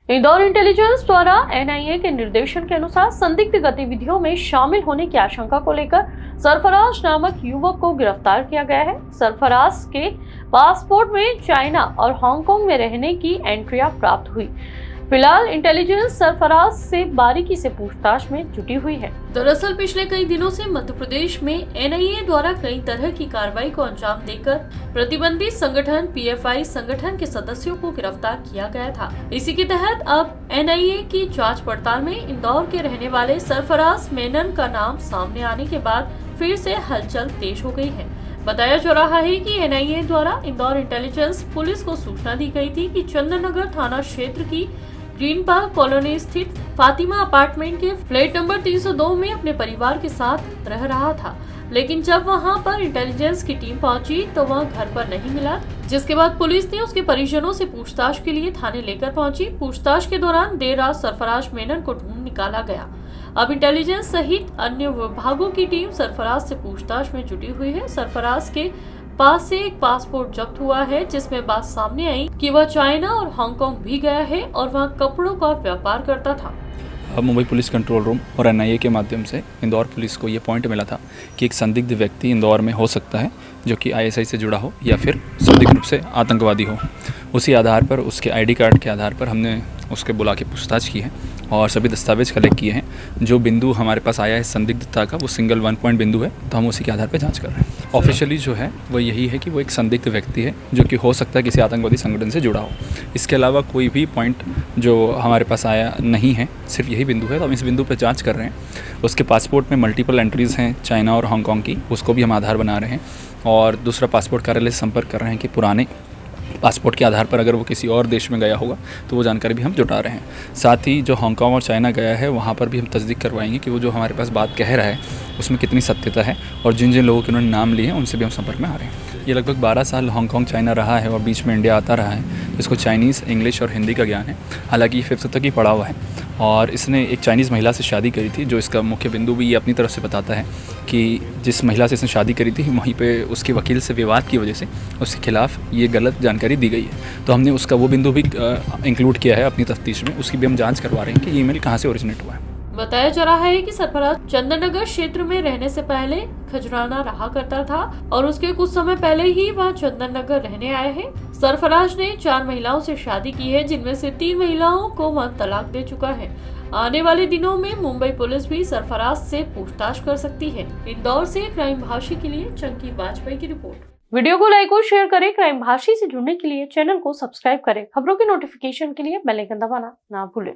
Indore intelligence द्वारा NIA के निर्देशन के अनुसार संदिग्ध गतिविधियों में शामिल होने की आशंका को लेकर सरफराज नामक युवक को गिरफ्तार किया गया है। सरफराज के पासपोर्ट में चाइना और हांगकांग में रहने की एंट्रियां प्राप्त हुई। फिलहाल इंटेलिजेंस सरफराज से बारीकी से पूछताछ में जुटी हुई है। दरअसल पिछले कई दिनों से मध्य प्रदेश में एनआईए द्वारा कई तरह की कार्रवाई को अंजाम देकर प्रतिबंधित संगठन पीएफआई संगठन के सदस्यों को गिरफ्तार किया गया था। इसी के तहत अब एनआईए की जांच पड़ताल में इंदौर के रहने वाले सरफराज मेनन का नाम सामने आने के बाद फिर से हलचल तेज हो गई है। बताया जा रहा है कि एनआईए द्वारा इंदौर इंटेलिजेंस पुलिस को सूचना दी गई थी कि चंदननगर थाना क्षेत्र की ग्रीन पार्क कॉलोनी स्थित फातिमा अपार्टमेंट के फ्लैट नंबर 302 में अपने परिवार के साथ रह रहा था, लेकिन जब वहां पर इंटेलिजेंस की टीम पहुंची तो वह घर पर नहीं मिला, जिसके बाद पुलिस ने उसके परिजनों से पूछताछ के लिए थाने लेकर पहुंची। पूछताछ के दौरान देर रात सरफराज मेनन को ढूंढ निकाला गया। अब इंटेलिजेंस सहित अन्य विभागों की टीम सरफराज से पूछताछ में जुटी हुई है। सरफराज के पास से एक पासपोर्ट जब्त हुआ है, जिसमें बात सामने आई कि वह चाइना और हांगकांग भी गया है और वहां कपड़ों का व्यापार करता था। मुंबई पुलिस कंट्रोल रूम और एनआईए के माध्यम से इंदौर पुलिस को ये पॉइंट मिला था कि एक संदिग्ध व्यक्ति इंदौर में हो सकता है जो कि आईएसआई से जुड़ा हो या फिर संदिग्ध रूप से आतंकवादी हो। उसी आधार पर, उसके आईडी कार्ड के आधार पर हमने उसके बुला के पूछताछ की है और सभी दस्तावेज कलेक्ट किए हैं। जो बिंदु हमारे पास आया है संदिग्धता का, वो सिंगल 1 पॉइंट बिंदु है, तो हम उसी के आधार पर जांच कर रहे हैं। ऑफिशियली जो है वो यही है कि वो एक संदिग्ध व्यक्ति है जो कि हो सकता है किसी आतंकवादी संगठन से जुड़ा हो। इसके अलावा कोई भी पॉइंट जो हमारे पास आया नहीं है, सिर्फ यही बिंदु है, तो हम इस बिंदु पर जांच कर रहे हैं। उसके पासपोर्ट में मल्टीपल एंट्रीज़ हैं चाइना और हांगकांग की, उसको भी हम आधार बना रहे हैं। और दूसरा, पासपोर्ट कार्यालय से संपर्क कर रहे हैं कि पुराने पासपोर्ट के आधार पर अगर वो किसी और देश में गया होगा तो वो जानकारी भी हम जुटा रहे हैं। साथ ही जो हांगकांग और चाइना गया है वहाँ पर भी हम तस्दीक करवाएंगे कि वो जो हमारे पास बात कह रहा है उसमें कितनी सत्यता है, और जिन जिन लोगों के उन्होंने नाम लिए हैं उनसे भी हम संपर्क में आ रहे हैं। ये लगभग 12 साल हांगकांग चाइना रहा है और बीच में इंडिया आता रहा है। इसको चाइनीज़, इंग्लिश और हिंदी का ज्ञान है। हालांकि ये 5th तक ही पढ़ा हुआ है और इसने एक चाइनीज़ महिला से शादी करी थी। जो इसका मुख्य बिंदु भी ये अपनी तरफ से बताता है कि जिस महिला से इसने शादी करी थी वहीं पे उसके वकील से विवाद की वजह से उसके खिलाफ ये गलत जानकारी दी गई है। तो हमने उसका वो बिंदु भी इंक्लूड किया है अपनी तफ्तीश में। उसकी भी हम जांच करवा रहे हैं कि ईमेल कहाँ से ओरिजिनेट हुआ है। बताया जा रहा है कि सरफराज चंदननगर क्षेत्र में रहने से पहले खजराना रहा करता था और उसके कुछ समय पहले ही वह चंदननगर रहने आए हैं। सरफराज ने 4 महिलाओं से शादी की है, जिनमें से 3 महिलाओं को वह तलाक दे चुका है। आने वाले दिनों में मुंबई पुलिस भी सरफराज से पूछताछ कर सकती है। इंदौर से क्राइम भाषी के लिए चंकी वाजपेयी की रिपोर्ट। वीडियो को लाइक और शेयर करें। क्राइम भाषी से जुड़ने के लिए चैनल को सब्सक्राइब करें। खबरों के नोटिफिकेशन के लिए बेल आइकन दबाना ना भूलें।